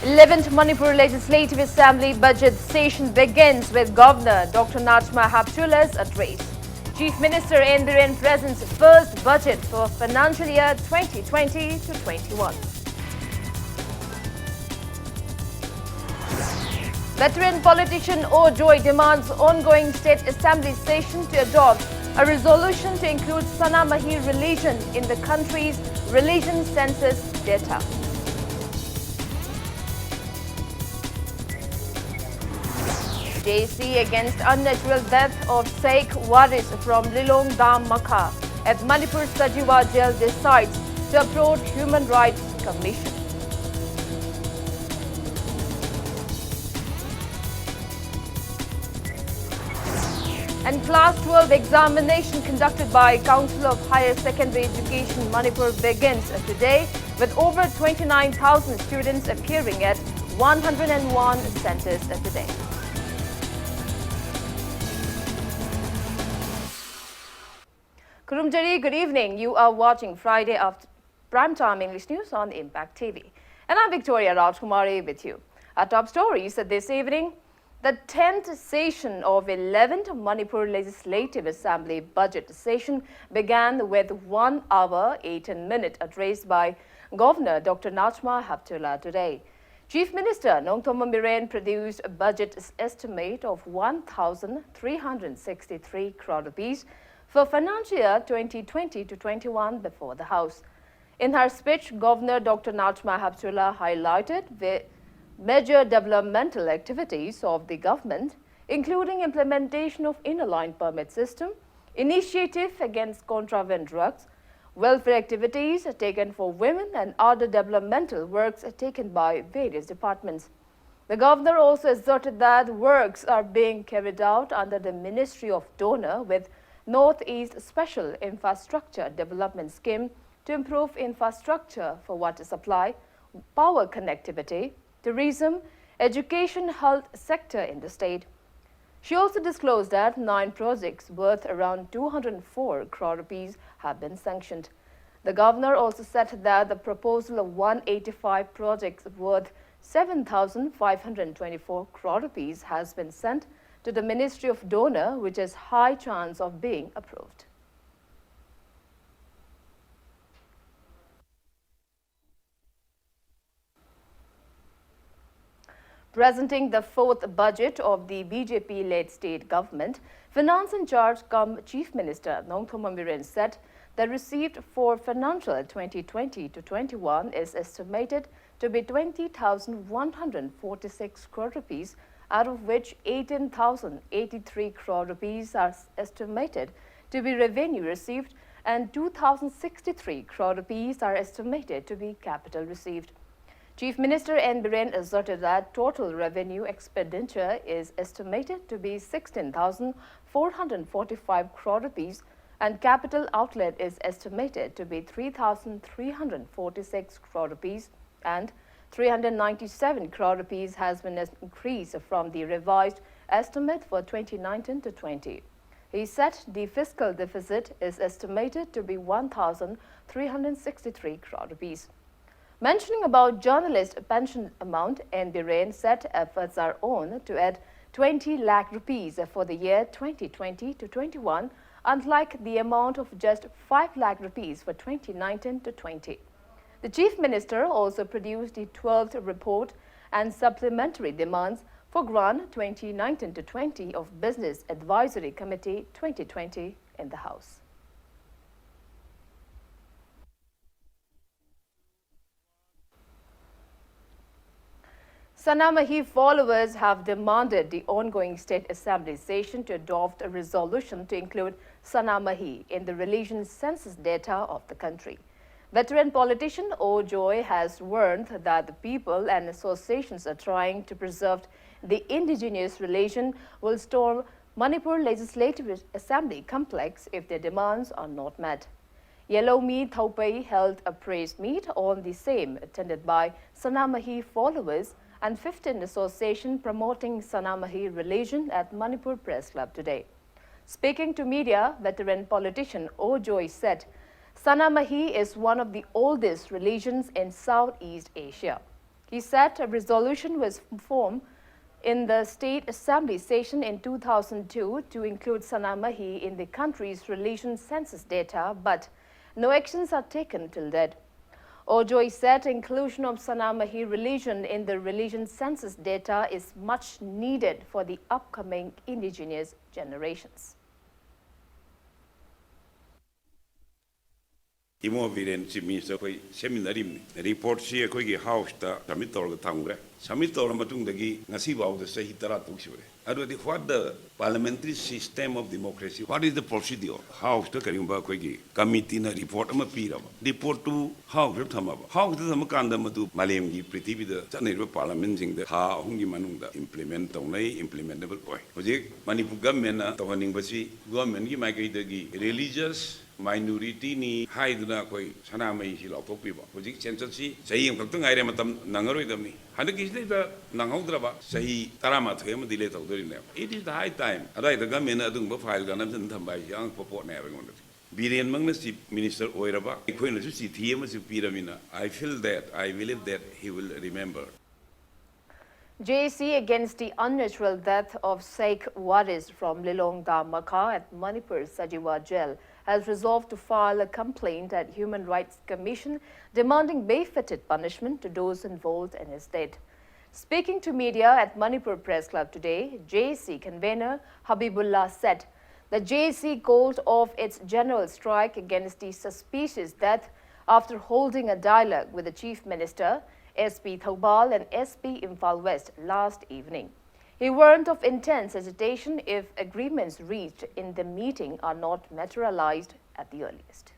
11th Manipur Legislative Assembly budget session begins with Governor Dr. Najma Haptullah's address. Chief Minister N. Biren presents first budget for financial year 2020 to 21. Veteran politician O. Joy demands ongoing state assembly session to adopt a resolution to include Sanamahi religion in the country's religion census data. JC against unnatural death of Sheikh Waris from Lilong Dam Makha at Manipur Sajiwa jail decides to approach Human Rights Commission. And Class 12 examination conducted by Council of Higher Secondary Education Manipur begins today with over 29,000 students appearing at 101 centers today. Kurumjari, good evening. You are watching Friday after Primetime English News on Impact TV. And I'm Victoria Rajkumari with you. Our top stories this evening. The 10th session of 11th Manipur Legislative Assembly budget session began with 1 hour 18-minute address by Governor Dr. Najma Haptullah today. Chief Minister Nongthom Biren produced a budget estimate of 1,363 crore rupees for financial year 2020 to 21 before the House. In her speech, Governor Dr. Najma Haptullah highlighted the major developmental activities of the government, including implementation of inner line permit system, initiative against contraband drugs, welfare activities taken for women and other developmental works taken by various departments. The governor also asserted that works are being carried out under the Ministry of Donor with Northeast Special Infrastructure Development Scheme to improve infrastructure for water supply, power connectivity, tourism, education, health sector in the state. She also disclosed that 9 projects worth around 204 crore rupees have been sanctioned. The governor also said that the proposal of 185 projects worth 7,524 crore rupees has been sent to the Ministry of Donor, which has high chance of being approved. Presenting the 4th budget of the BJP-led state government, Finance in Charge cum Chief Minister Nongthom Biren said the receipt for financial 2020 to 21 is estimated to be 20,146 crore rupees, out of which 18,083 crore rupees are estimated to be revenue received and 2,063 crore rupees are estimated to be capital received. Chief Minister N. Biren asserted that total revenue expenditure is estimated to be 16,445 crore rupees and capital outlet is estimated to be 3,346 crore rupees and 397 crore rupees has been increased from the revised estimate for 2019 to 20. He said the fiscal deficit is estimated to be 1,363 crore rupees. Mentioning about journalist pension amount, N. Biren said efforts are on to add 20 lakh rupees for the year 2020 to 21, unlike the amount of just 5 lakh rupees for 2019 to 20. The Chief Minister also produced the 12th report and supplementary demands for grant 2019 to 20 of Business Advisory Committee 2020 in the House. Sanamahi followers have demanded the ongoing state assembly session to adopt a resolution to include Sanamahi in the religion census data of the country. Veteran politician O. Joy has warned that the people and associations are trying to preserve the indigenous religion will storm Manipur Legislative Assembly complex if their demands are not met. Yellow Meat Thaupai held a praise meet on the same, attended by Sanamahi followers and 15 association promoting Sanamahi religion at Manipur Press Club today. Speaking to media, veteran politician O. Joy said, Sanamahi is one of the oldest religions in Southeast Asia. He said a resolution was formed in the State Assembly session in 2002 to include Sana Mahi in the country's religion census data, but no actions are taken till date. Ojoy said inclusion of Sana Mahi religion in the religion census data is much needed for the upcoming indigenous generations. Imoviren Chief Minister koi seminary report si koi house ta submit tol thangre submit tol matung dagi ngasi baw the sahi tara tuksure adu the what the parliamentary system of democracy, what is the procedure house ta karimba koi committee na report ama pira report to house thamaba house ta makanda madu malem gi prithvi da chanai parliament jing da ha hungi manung da implement tonai implementable koi hojik Manipur government na tohaning basi government gi mai kai dagi religious minority ni haiduna koi sana mai hi lautok pi ba hojik census si sahi am khakta ngai re matam nangaroi dam ni hanak is da nangaudra ba sahi tarama thoi am delay tawdori ne it is the high time adai da government adung ba file ga nam than thambai yang popot ne ba ngon Biren mang na chief minister oiraba ikoi na su si thi am su piramina I feel that I believe that he will remember. JC against the unnatural death of Sheikh Waris from Lilong Makha at Manipur Sajiwa jail has resolved to file a complaint at Human Rights Commission demanding befitted punishment to those involved in his death. Speaking to media at Manipur Press Club today, JC convener Habibullah said the JC called off its general strike against the suspicious death after holding a dialogue with the Chief Minister, SP Thoubal and SP Imphal West last evening. He warned of intense agitation if agreements reached in the meeting are not materialized at the earliest.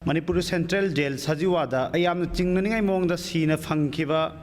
Manipur Central Jail Sajiwada ayam chingnaningai mongda sina phangkiba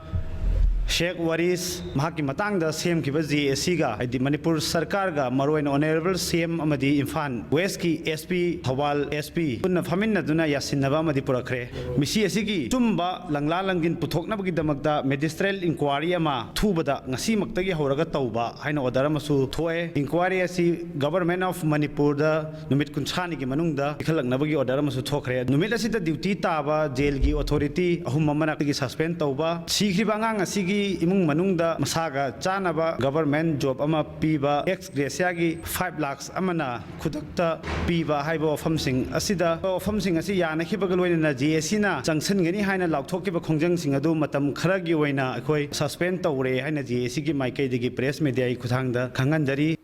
Sheikh Waris mahaki matang da same ki bazi esiga adi Manipur Sarkar ga Maroin Honorable CM amadi Imphal West ki SP Thawal SP punna famin na duna yasinaba amadi purakre misi asigi tumba langla langin puthokna bagi damakda magistrate inquiry ama thubada ngasi maktagi horaga tauba haina order amasu thoe inquiry asi government of Manipur da numit kunchani ki manungda ikhalakna bagi order amasu thokre numit asida duty taba jail gi authority ahum mamana ki suspend tauba sikhriba ngang asigi imung manungda masaga chanaba government job ama piba ex gracia gi 5 lakhs amana khudakta piba haibo famsing asida famsing asi yana khibaga loina GSC na jangsan gani haina laukthokkiba khongjang sing adu matam kharagi oina akhoi suspend tawre haina GSC gi maikai digi press media gi khuthangda khanganjari.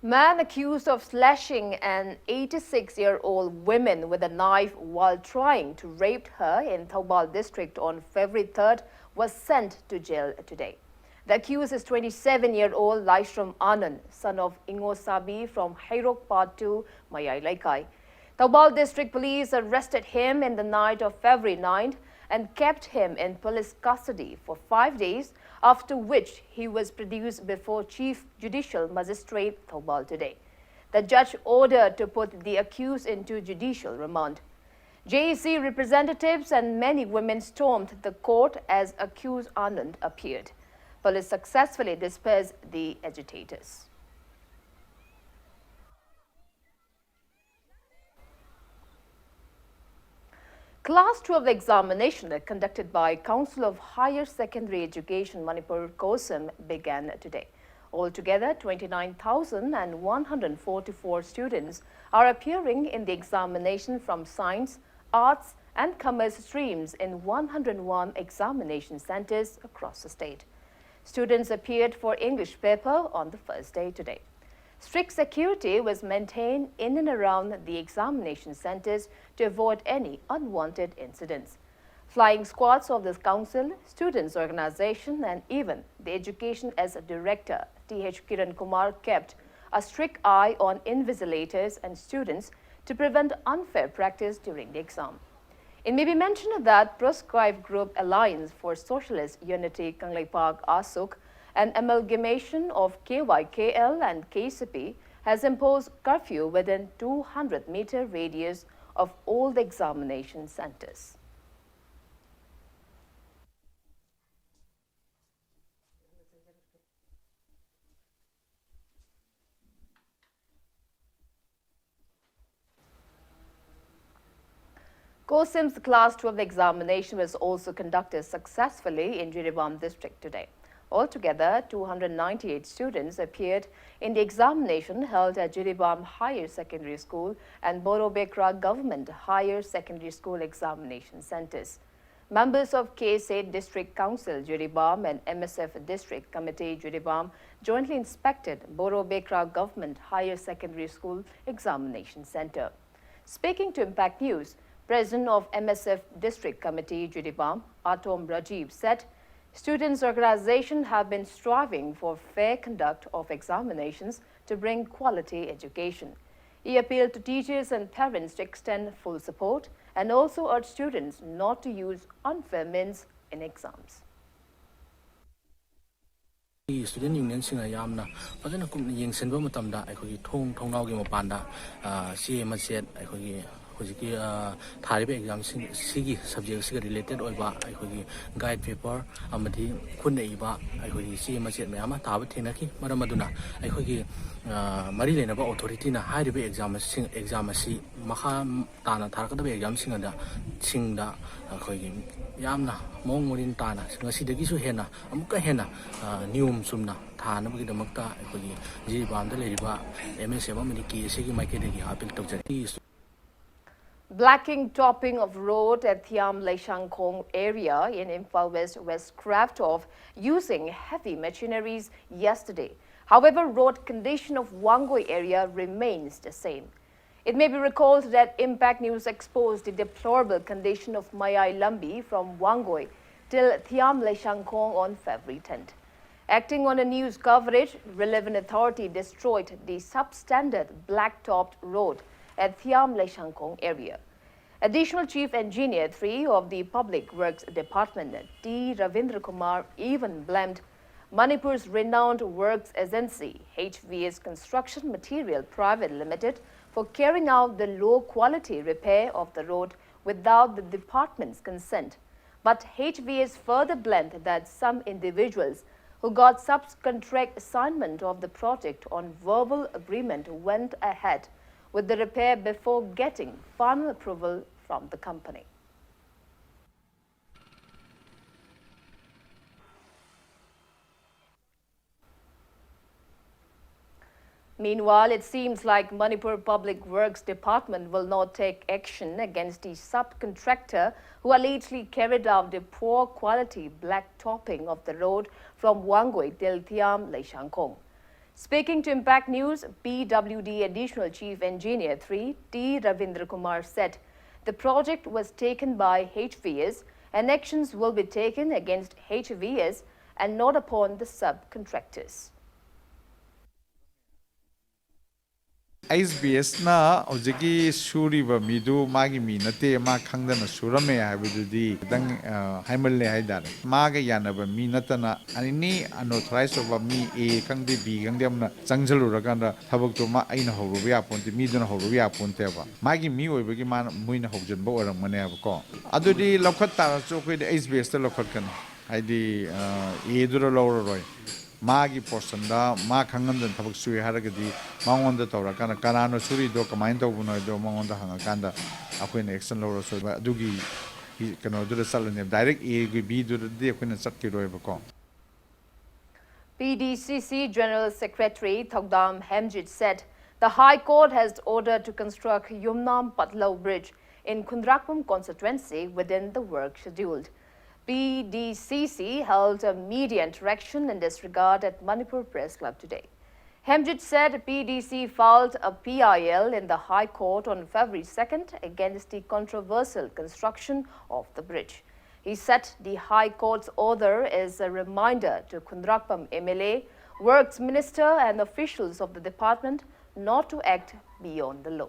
Man accused of slashing an 86-year-old woman with a knife while trying to rape her in Thoubal district on February 3rd was sent to jail today. The accused is 27-year-old Laishram Anand, son of Ingo Sabi from Hairok Part 2, Mayai Laikai. Thoubal district police arrested him in the night of February 9th and kept him in police custody for 5 days, after which he was produced before Chief Judicial Magistrate Thoubal today. The judge ordered to put the accused into judicial remand. JEC representatives and many women stormed the court as accused Anand appeared. Police successfully dispersed the agitators. Class 12 examination conducted by Council of Higher Secondary Education Manipur COSM began today. Altogether, 29,144 students are appearing in the examination from science, arts and commerce streams in 101 examination centers across the state. Students appeared for English paper on the first day today. Strict security was maintained in and around the examination centers to avoid any unwanted incidents. Flying squads of the council, students' organization and even the education as a director, T.H. Kiran Kumar, kept a strict eye on invigilators and students to prevent unfair practice during the exam. It may be mentioned that proscribed group Alliance for Socialist Unity Kanglei Park ASUK, an amalgamation of KYKL and KCP, has imposed curfew within 200-meter radius of all the examination centers. COSIM's Class 12 examination was also conducted successfully in Jiribam district today. Altogether, 298 students appeared in the examination held at Jiribam Higher Secondary School and Borobekra Government Higher Secondary School examination centers. Members of KSA District Council Jiribam and MSF District Committee Jiribam jointly inspected Borobekra Government Higher Secondary School examination center. Speaking to Impact News, President of MSF District Committee Jiribam, Atom Rajiv, said students' organizations have been striving for fair conduct of examinations to bring quality education. He appealed to teachers and parents to extend full support and also urged students not to use unfair means in exams. Student union singa yamna fazana kumna yengsenba matamda aikhogi thongnau gi mapanda CM set aikhogi hojiki thariba exam sigi subject siga related oiba aikhogi guide paper amadi khunna iba aikhogi CM set mayama taba thenaki maramaduna aikhogi mari lenaba authority na hariba exam si makha tana tharakadaba exam singa singda aikhogi yamna mongmorin tana ngasidagi su hena amuka hena niyum sumna thana bagi damakta aikhogi Jiribam da leriba MSF amani KSA gi maikedagi appeal tawjari. Blacking topping of road at Thiam Leishangkong area in Imphal West was scrapped off using heavy machineries yesterday. However, road condition of Wangoi area remains the same. It may be recalled that Impact News exposed the deplorable condition of Mayai Lambi from Wangoi till Thiam Leishangkong on February 10th. Acting on a news coverage, relevant authority destroyed the substandard black-topped road at Thiam Leishangkong area. Additional Chief Engineer 3 of the Public Works Department, T. Ravindra Kumar, even blamed Manipur's renowned works agency, HVS Construction Material Private Limited, for carrying out the low-quality repair of the road without the department's consent. But HVS further blamed that some individuals who got subcontract assignment of the project on verbal agreement went ahead with the repair before getting final approval from the company. Meanwhile, it seems like Manipur Public Works Department will not take action against the subcontractor who allegedly carried out the poor quality black topping of the road from Wangoi till Thiam Leishangkong. Speaking to Impact News, PWD Additional Chief Engineer 3, T. Ravindra Kumar said the project was taken by HVS and actions will be taken against HVS and not upon the subcontractors. HBS na ojiki suri ba midu magi mi nate ma khangdana surame habidudi dang haimalle haidar maga yana ba mi natana ani unauthorized ba mi a khangdi b khangdi amna changjalu rakanda thabak to ma aina horu ya ponti mi duna horu ya ponte ba magi mi oibagi ma muina hobjan ba oram mane ba ko adudi lokhat ta so khoi HBS ta lokhat kan haidi e dura lawro roi Magi portionda ma khangamdan thabak sui haragadi mangonda tawrakana kanano suri do kamain tawbuno do mangonda hangakanda akoina action lawro so adugi kano dura salane direct a gi b dura de akoina chatki roiba ko. PDCC General Secretary Thogdam Hemjit said the High Court has ordered to construct Yumnam Patlau Bridge in Kundrakpum constituency within the work scheduled. PDCC held a media interaction in this regard at Manipur Press Club today. Hemjit said PDC filed a PIL in the High Court on February 2nd against the controversial construction of the bridge. He said the High Court's order is a reminder to Kundrakpam MLA, Works Minister and officials of the department not to act beyond the law.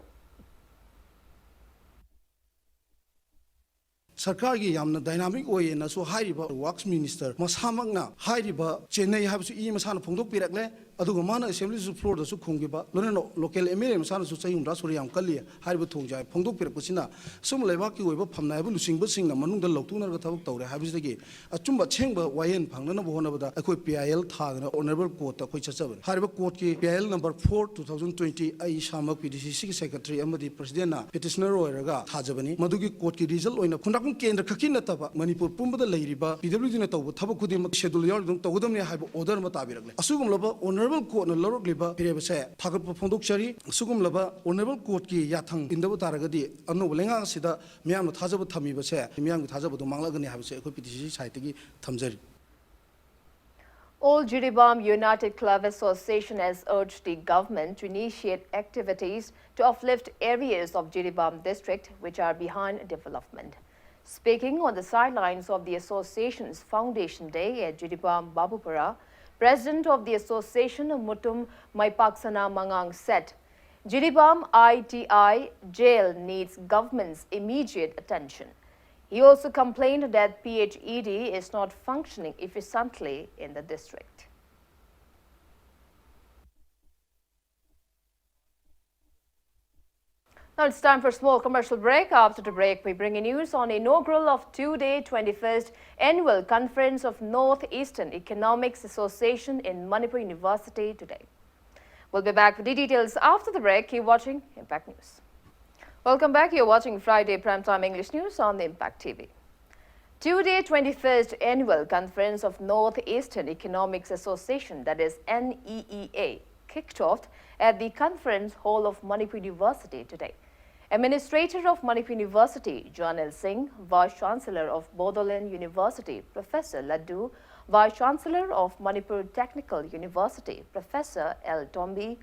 Sarkar gi yamna dynamic oye na so hairiba works minister masamangna hairiba chennai habsu I masana phongdok pirakle ꯑꯗꯨꯒ ꯃꯥꯅ ꯑꯦꯁꯦꯝꯕ꯭ꯂꯤꯁꯨ ꯐ꯭ꯂꯣꯔꯗꯁꯨ ꯈꯨꯝꯈꯤꯕ ꯂꯣꯏꯅꯅ local M L A ꯃꯁꯥꯅꯁꯨ ꯆꯍꯤ 60 ꯁꯨꯔꯦ ꯌꯥꯝ ꯀꯜꯂꯤ ꯍꯥꯏꯔꯤꯕ ꯊꯣꯡꯖꯥꯏ ꯐꯣꯡꯗꯣꯛꯄꯤꯔꯛꯄꯁꯤꯅ ꯁꯨꯝ ꯂꯩꯕꯥꯛꯀꯤ ꯑꯣꯏꯕ ꯐꯝꯅꯥꯏꯕ ꯂꯨꯆꯤꯡꯕꯁꯤꯡꯅ ꯃꯅꯨꯡꯗ ꯂꯧꯇꯨꯅꯔꯒ ꯊꯕꯛ ꯇꯧꯔꯦ ꯍꯥꯏꯕꯁꯤꯗꯒꯤ ꯑꯆꯨꯝꯕ ꯑꯁꯦꯡꯕ ꯋꯥꯌꯦꯜ ꯐꯪꯅꯅꯕ ꯍꯣꯠꯅꯕꯗ ꯑꯩꯈꯣꯏ PIL ꯊꯥꯗꯅ ꯑꯣꯅꯔꯦꯕꯜ ꯀꯣꯔꯠꯇ ꯑꯩꯈꯣꯏ ꯆꯠꯆꯕꯅꯤ ꯍꯥꯏꯔꯤꯕ ꯀꯣꯔꯠꯀꯤ PIL ꯅꯝꯕꯔ 4 2020 ꯑꯩ ꯏꯁꯥꯃꯛ PDCCꯒꯤ ꯁꯦꯀ꯭ꯔꯦꯇꯔꯤ ꯑꯃꯗꯤ ꯄ꯭ꯔꯁꯤꯗꯦꯟꯅ ꯄꯦꯇꯤꯁꯅꯔ ꯑꯣꯏꯔꯒ ꯊꯥꯖꯕꯅꯤ ꯃꯗꯨꯒꯤ ꯀꯣꯔꯠꯀꯤ ꯔꯤꯖꯜ ꯑꯣꯏꯅ ꯈꯨꯟꯗ꯭ꯔꯥꯛꯄꯝ ꯀꯦꯟꯗ꯭ꯔ ꯈꯛꯀꯤ ꯅꯠꯇꯕ ꯃꯅꯤꯄꯨꯔ ꯄꯨꯝꯕꯗ ꯂꯩꯔꯤꯕ PWDꯅ ꯇꯧꯕ ꯊꯕꯛ ꯈꯨꯗꯤꯡꯃꯛ ꯁꯦꯗꯨꯜ ꯌꯥꯎꯔꯤꯕ ꯇꯧꯒꯗꯕꯅꯤ ꯍꯥꯏꯕ ꯑꯣꯔꯗꯔ ꯑꯃ ꯇꯥꯕꯤꯔꯛꯂꯦ ꯑꯁꯤꯒꯨꯝꯂꯕ ꯑꯣꯅꯔꯦꯕꯜ ꯀꯣꯔꯠꯅ ꯂꯧꯔꯛꯂꯤꯕ ꯐꯤꯔꯦꯞ ꯑꯁꯦ ꯊꯥꯒꯠꯄ ꯐꯣꯡꯗꯣꯛꯆꯔꯤ ꯑꯁꯤꯒꯨꯝꯂꯕ ꯑꯣꯅꯔꯦꯕꯜ ꯀꯣꯔꯠꯀꯤ ꯌꯥꯊꯪ ꯏꯟꯗꯕ ꯇꯥꯔꯒꯗꯤ ꯑꯅꯧꯕ ꯂꯩꯉꯥꯛ ꯑꯁꯤꯗ ꯃꯤꯌꯥꯝꯅ ꯊꯥꯖꯕ ꯊꯝꯃꯤꯕꯁꯦ ꯃꯤꯌꯥꯝꯒꯤ ꯊꯥꯖꯕꯗꯣ ꯃꯥꯡꯂꯒꯅꯤ ꯍꯥꯏꯕꯁꯦ ꯑꯩꯈꯣꯏ PDCC ꯁꯥꯏꯠꯇꯒꯤ ꯊꯝꯖꯔꯤ All Jiribam United Club Association has urged the government to initiate activities to uplift areas of Jiribam district which are behind development. Speaking on the sidelines of the association's Foundation Day at Jiribam Babupura, President of the association Mutum Maipaksana Mangang said, Jiribam ITI jail needs government's immediate attention. He also complained that PHED is not functioning efficiently in the district. Now it's time for a small commercial break. After the break, we bring you news on inaugural of two-day 21st Annual Conference of Northeastern Economics Association in Manipur University today. We'll be back with the details after the break. Keep watching Impact News. Welcome back. You're watching Friday Primetime English News on the Impact TV. Two-day 21st Annual Conference of Northeastern Economics Association, that is NEEA, kicked off at the Conference Hall of Manipur University today. Administrator of Manipur University, Janil Singh, Vice-Chancellor of Bodoland University, Professor Laddu, Vice-Chancellor of Manipur Technical University, Professor L. Tombi,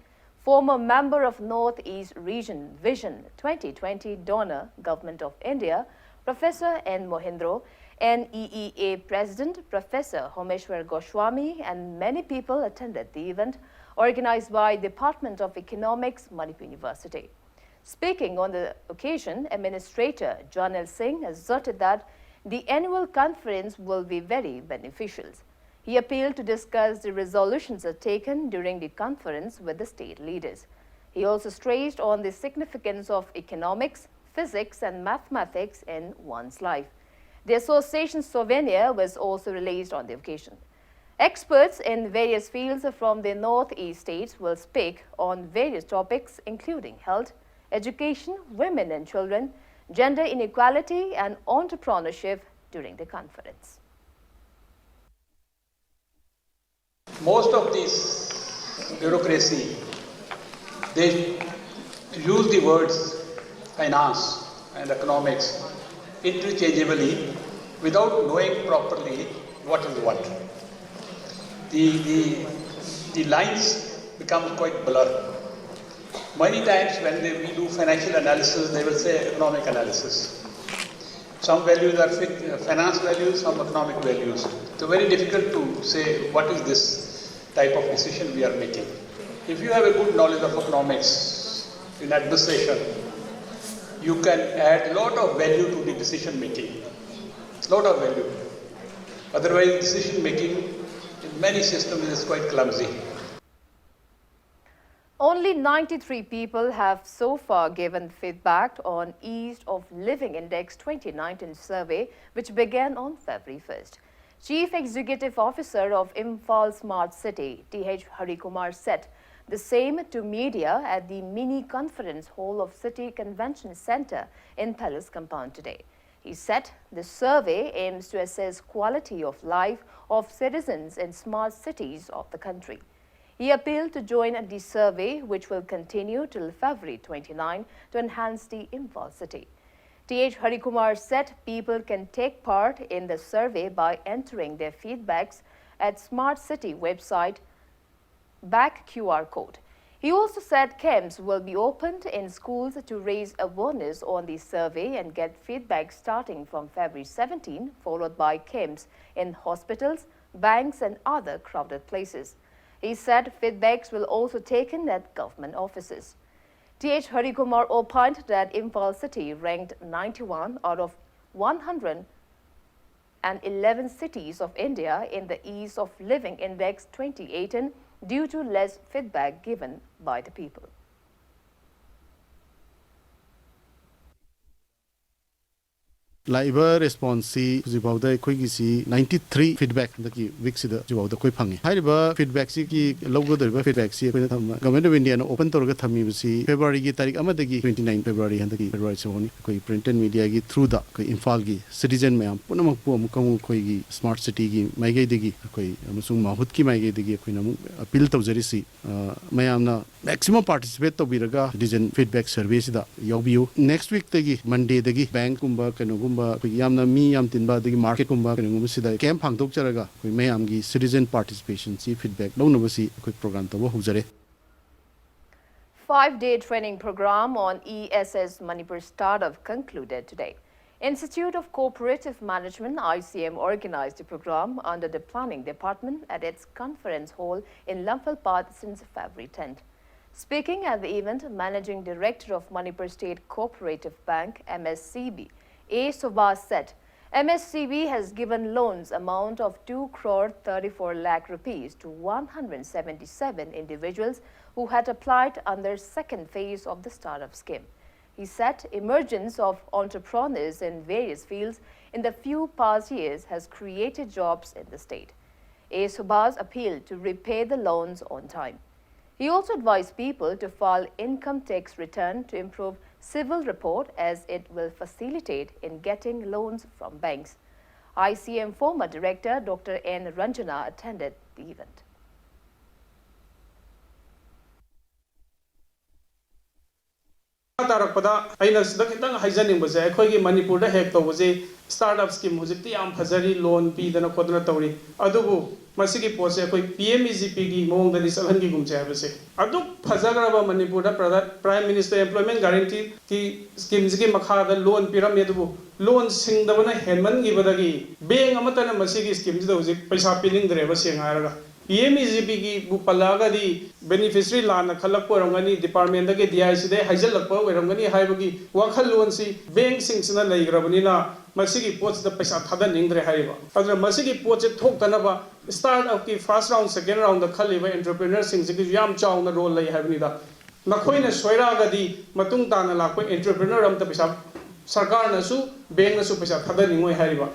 former member of Northeast Region Vision 2020 donor, Government of India, Professor N. Mohindro, NEEA President, Professor Homeshwar Goswami, and many people attended the event organized by Department of Economics, Manipur University. Speaking on the occasion, Administrator Janil Singh asserted that the annual conference will be very beneficial. He appealed to discuss the resolutions taken during the conference with the state leaders. He also stressed on the significance of economics, physics, and mathematics in one's life. The association's souvenir was also released on the occasion. Experts in various fields from the Northeast states will speak on various topics including health, education, women and children, gender inequality, and entrepreneurship during the conference. Most of this bureaucracy, they use the words finance and economics interchangeably without knowing properly what is what. The lines become quite blurred. Many times when we do financial analysis, they will say economic analysis. Some values are finance values, some economic values. So very difficult to say what is this type of decision we are making. If you have a good knowledge of economics in administration, you can add a lot of value to the decision making. Lot of value. Otherwise, decision making in many systems is quite clumsy. Only 93 people have so far given feedback on Ease of Living Index 2019 survey, which began on February 1st. Chief Executive Officer of Imphal Smart City, T.H. Harikumar, said the same to media at the mini conference hall of City Convention Center in Palace Compound today. He said the survey aims to assess quality of life of citizens in smart cities of the country. He appealed to join the survey, which will continue till February 29 to enhance the Imphal city. T.H. Harikumar said people can take part in the survey by entering their feedbacks at Smart City website back QR code. He also said camps will be opened in schools to raise awareness on the survey and get feedback starting from February 17, followed by camps in hospitals, banks, and other crowded places. He said feedbacks will also be taken at government offices. T.H. Harikumar opined that Imphal City ranked 91 out of 111 cities of India in the Ease of Living Index 2018 due to less feedback given by the people. Laiba response si jibauda koi gi si 93 feedback daki week sida jibauda koi phangi haiba feedback si ki logo da feedback si koi tham government of India no open tor ga thami si February gi tarik amadagi 29 February handaki February soni koi print and media gi through da koi Imphal gi citizen mayam punamak pu amukam koi gi smart city gi maigai digi koi amusung mahut ki maigai digi koi namu appeal tawjari si mayam na maximum participate to biraga citizen feedback survey sida yobiu next week tagi Monday dagi bank kumba kano yamna mi yam tinba dagi market kumba kengum sida camp phangdok charaga koi mayam gi citizen participation si feedback lo nabasi koi program to hujare 5-day training program on ESS Manipur startup concluded today. Institute of Cooperative Management ICM organized the program under the planning department at its conference hall in Lamphal since February 10th. Speaking at the event, Managing Director of Manipur State Cooperative Bank MSCB A. Subhas said, MSCB has given loans amount of 2 crore 34 lakh rupees to 177 individuals who had applied under second phase of the startup scheme. He said emergence of entrepreneurs in various fields in the few past years has created jobs in the state. A. Subhas appealed to repay the loans on time. He also advised people to file income tax return to improve civil report as it will facilitate in getting loans from banks. ICM former director Dr. N. Ranjana attended the event. तारकपदा अइना सिदा खितंग हाइजनिंग बजे अखोइगी मणिपुर दा हेक तौबजे startup scheme हुजिकति याम फजरी loan पीदना खोदना तौरी अदुबु मसिगी पोसे अखोइ PMEGP गी मोंगदनि सलहनगी गुमचे हाबसे अदु फजगरबा मणिपुर दा prime minister employment guarantee की स्कीम जिगी मखादा लोन पिरम यदुबु लोन सिंगदबना हेनमन गिबदगी बैंक अमतना मसिगी स्कीम जिदा हुजिक पैसा पिनिंगद्रेबा सेंगारगा पीएमईजीपी की बुपलागदी बेनिफिशियरी लाना खलक ओरंगनी डिपार्टमेंट के डीआईसी दे हाइजलक ओरंगनी हाइबगी वाखल लोन सी बैंक सिंगसना लेग्रबनिना मसिगी पोच द पैसा थादा निंग्रे हाइबा अदर मसिगी पोच थोकतनबा स्टार्टअप की फर्स्ट राउंड सेकंड राउंड द खलिबा एंटरप्रेन्योर सिंगसिगी याम चाउना रोल लई हाइबनिदा नखोइना सोइरागदी मतुंग ताना लाको एंटरप्रेन्योर अम त पैसा सरकार नसु बैंक नसु पैसा थादा निंगोय हाइबा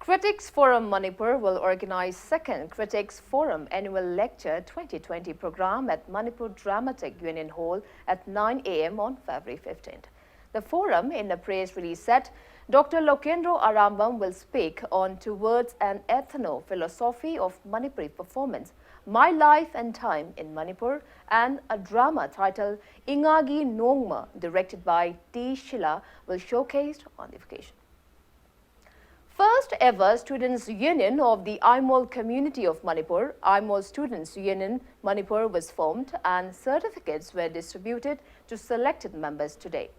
Critics Forum Manipur will organize second Critics Forum Annual Lecture 2020 program at Manipur Dramatic Union Hall at 9 a.m. on February 15th. The forum, in a press release, said Dr. Lokendro Arambam will speak on Towards an Ethno-Philosophy of Manipuri Performance, My Life and Time in Manipur, and a drama titled Ingagi Nongma, directed by T. Shila, will showcase on the occasion. First ever Students' Union of the Aimol community of Manipur, Aimol Students' Union Manipur was formed and certificates were distributed to selected members today.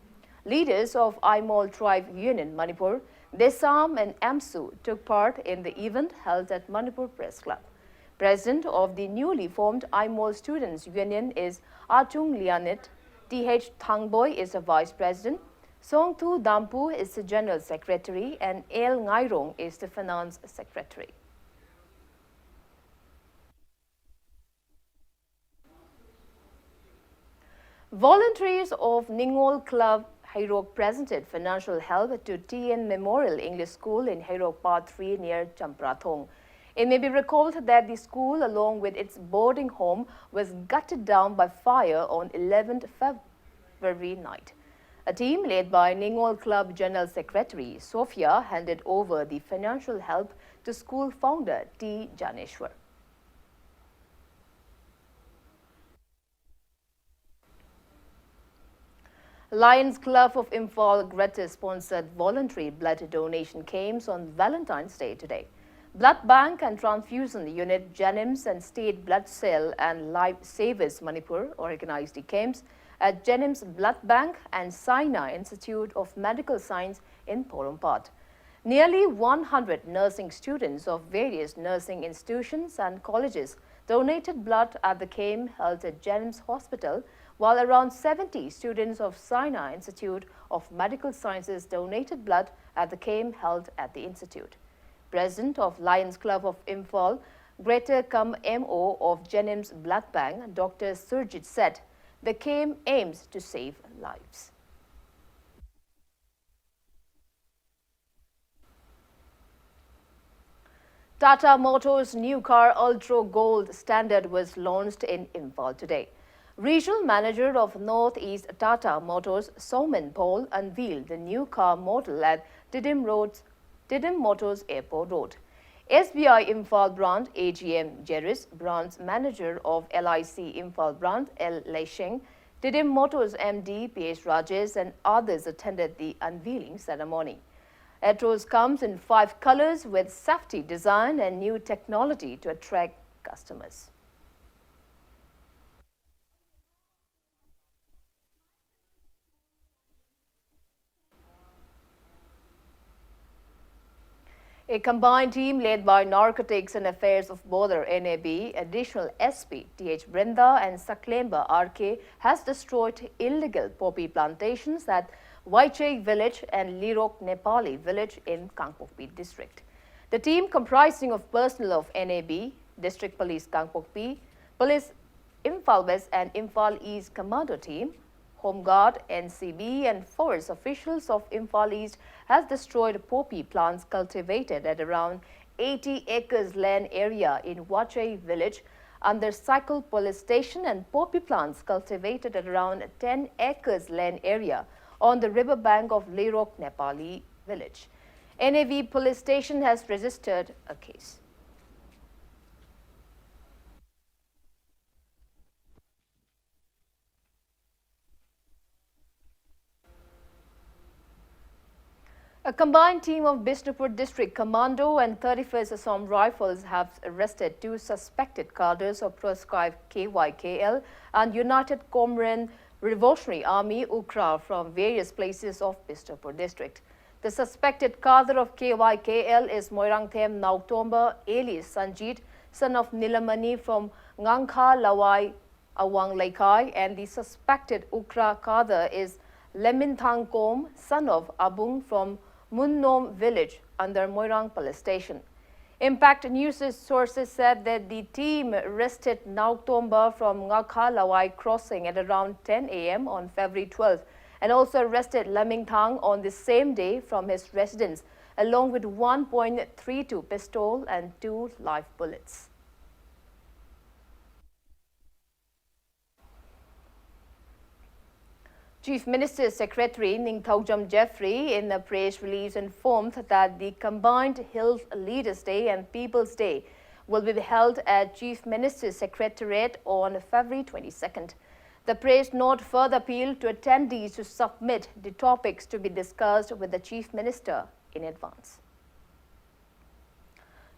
Leaders of Aimol Tribe Union Manipur, Desam and Amsu took part in the event held at Manipur Press Club. President of the newly formed Aimol Students' Union is Atung Lianit, T.H. Thangboy is the Vice President, Songtu Dampu is the General Secretary and El Ngairong is the Finance Secretary. Volunteers of Ningol Club Hairok presented financial help to TN Memorial English School in Hairok Part 3 near Champrathong. It may be recalled that the school, along with its boarding home, was gutted down by fire on 11th February night. A team led by Ningol Club General Secretary Sophia handed over the financial help to school founder T. Janeshwar. Lions Club of Imphal Greta-sponsored voluntary blood donation camps on Valentine's Day today. Blood Bank and Transfusion Unit, Jenims and State Blood Cell and Life Savers Manipur organized the camps at Jenims Blood Bank and Saina Institute of Medical Science in Porumpat. Nearly 100 nursing students of various nursing institutions and colleges donated blood at the camp held at Jenims Hospital, while around 70 students of Saina Institute of Medical Sciences donated blood at the camp held at the institute. President of Lions Club of Imphal, Greater Cum MO of Jennings Blood Bank, Dr. Surjit said the camp aims to save lives. Tata Motors' new car Ultra Gold Standard was launched in Imphal today. Regional Manager of Northeast Tata Motors, Soman Paul, unveiled the new car model at Didim Motors Airport Road. SBI Imphal branch AGM Jeris, branch manager of LIC Imphal branch L. Leisheng, Didim Motors MD PH Rajesh and others attended the unveiling ceremony. Aetos comes in 5 colors with safety design and new technology to attract customers. A combined team led by Narcotics and Affairs of Border NAB, additional SP TH Brinda and Saklemba RK has destroyed illegal poppy plantations at Waichek village and Lirok Nepali village in Kangpokpi district. The team comprising of personnel of NAB, District Police Kangpokpi, Police Imphal West and Imphal East Commando team, Home Guard, NCB and forest officials of Imphal East has destroyed poppy plants cultivated at around 80 acres land area in Wachai village under Cycle Police Station and poppy plants cultivated at around 10 acres land area on the riverbank of Lirok Nepali village. NAV Police Station has registered a case. A combined team of Bishnupur District Commando and 31st Assam Rifles have arrested 2 suspected cadres of proscribed KYKL and United Comrade Revolutionary Army UKRA from various places of Bishnupur District. The suspected cadre of KYKL is Moirangthem Nauktomba alias Sanjit, son of Nilamani from Ngangkha Lawai Awang Laikai, and the suspected UKRA cadre is Leminthang Kom, son of Abung from Munnom village under Moirang Police Station. Impact News sources said that the team arrested Nauktomba from Ngakha Lawai crossing at around 10 a.m. on February 12th and also arrested Lamingthang on the same day from his residence along with 1.32 pistol and 2 live bullets. Chief Minister's Secretary Ningthaujam Jeffrey in a press release informed that the combined Hills Leaders Day and People's Day will be held at Chief Minister's Secretariat on February 22nd. The press note further appealed to attendees to submit the topics to be discussed with the Chief Minister in advance.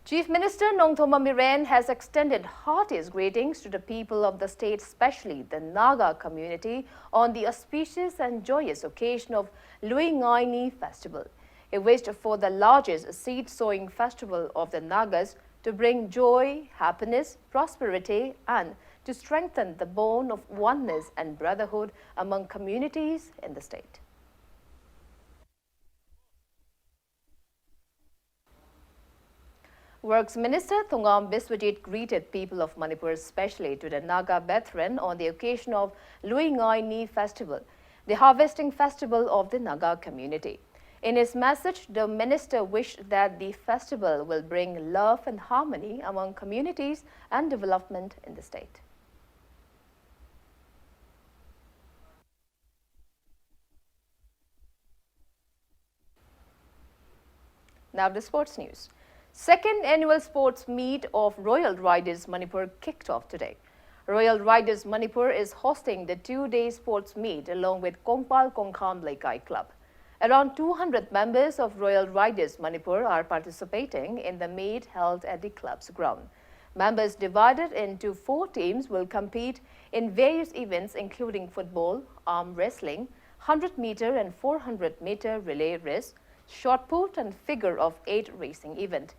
Chief Minister Nongthoma Miren has extended heartiest greetings to the people of the state, especially the Naga community, on the auspicious and joyous occasion of Lui Ngai Ni Festival. He wished for the largest seed-sowing festival of the Nagas to bring joy, happiness, prosperity, and to strengthen the bond of oneness and brotherhood among communities in the state. Works Minister Thongam Biswajit greeted people of Manipur, especially to the Naga brethren, on the occasion of Lui Ngai Ni Festival, the harvesting festival of the Naga community. In his message, the minister wished that the festival will bring love and harmony among communities and development in the state. Now the sports news. Second annual sports meet of Royal Riders Manipur kicked off today. Royal Riders Manipur is hosting the 2-day sports meet along with Kongpal Kongkham Laikai Club. Around 200 members of Royal Riders Manipur are participating in the meet held at the club's ground. Members divided into 4 teams will compete in various events including football, arm wrestling, 100-meter and 400-meter relay race, shot put and figure of 8 racing event.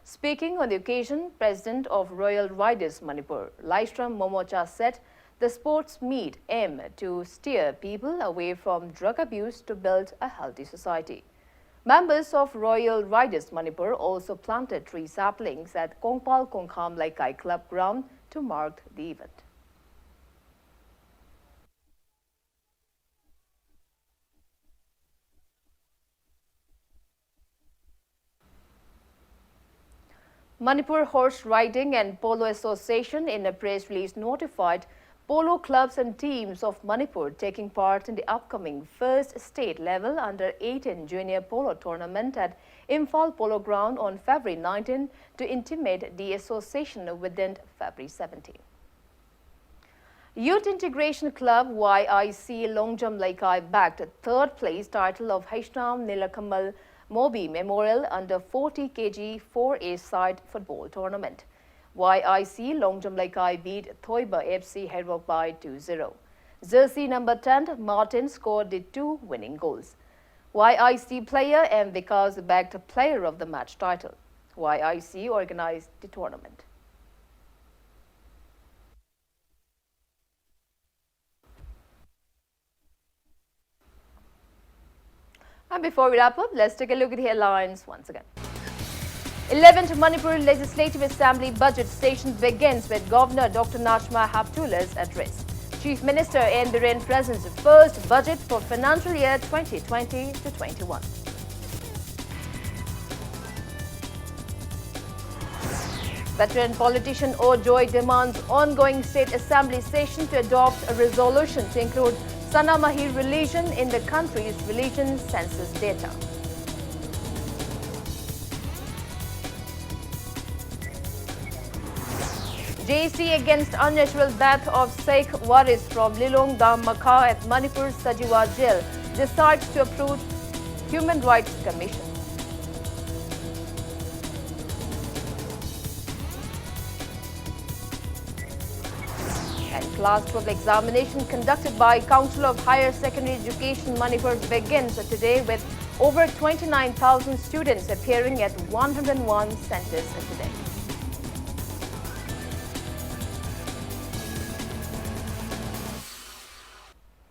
Speaking on the occasion, President of Royal Riders Manipur, Laistram Momocha, said the sports meet aim to steer people away from drug abuse to build a healthy society. Members of Royal Riders Manipur also planted 3 saplings at Kongpal Kongkham Laikai Club ground to mark the event. Manipur Horse Riding and Polo Association in a press release notified polo clubs and teams of Manipur taking part in the upcoming first state level under-18 junior polo tournament at Imphal Polo Ground on February 19 to intimate the association within February 17. Youth Integration Club YIC Longjam Laikai backed a 3rd place title of Haishnam Nilakamal Mobi Memorial under 40 kg 4A side football tournament. YIC Longjam Laikai beat Thoiba FC Herwok by 2-0. Jersey number 10 Martin scored the 2 winning goals. YIC player and Vikas bagged player of the match title. YIC organized the tournament. And before we wrap up, let's take a look at the headlines once again. 11th Manipur Legislative Assembly budget session begins with Governor Dr. Nachma Haptula's address. Chief Minister N. Biren presents the first budget for financial year 2020-21. Veteran politician O. Joy demands ongoing State Assembly session to adopt a resolution to include Sana Mahir religion in the country's religion census data. JC against unnatural death of Sheikh Waris from Lilong Dam Makha at Manipur Sajiwa Jail decides to approve Human Rights Commission. And Class 12 examination conducted by Council of Higher Secondary Education Manipur begins today with over 29,000 students appearing at 101 centers today.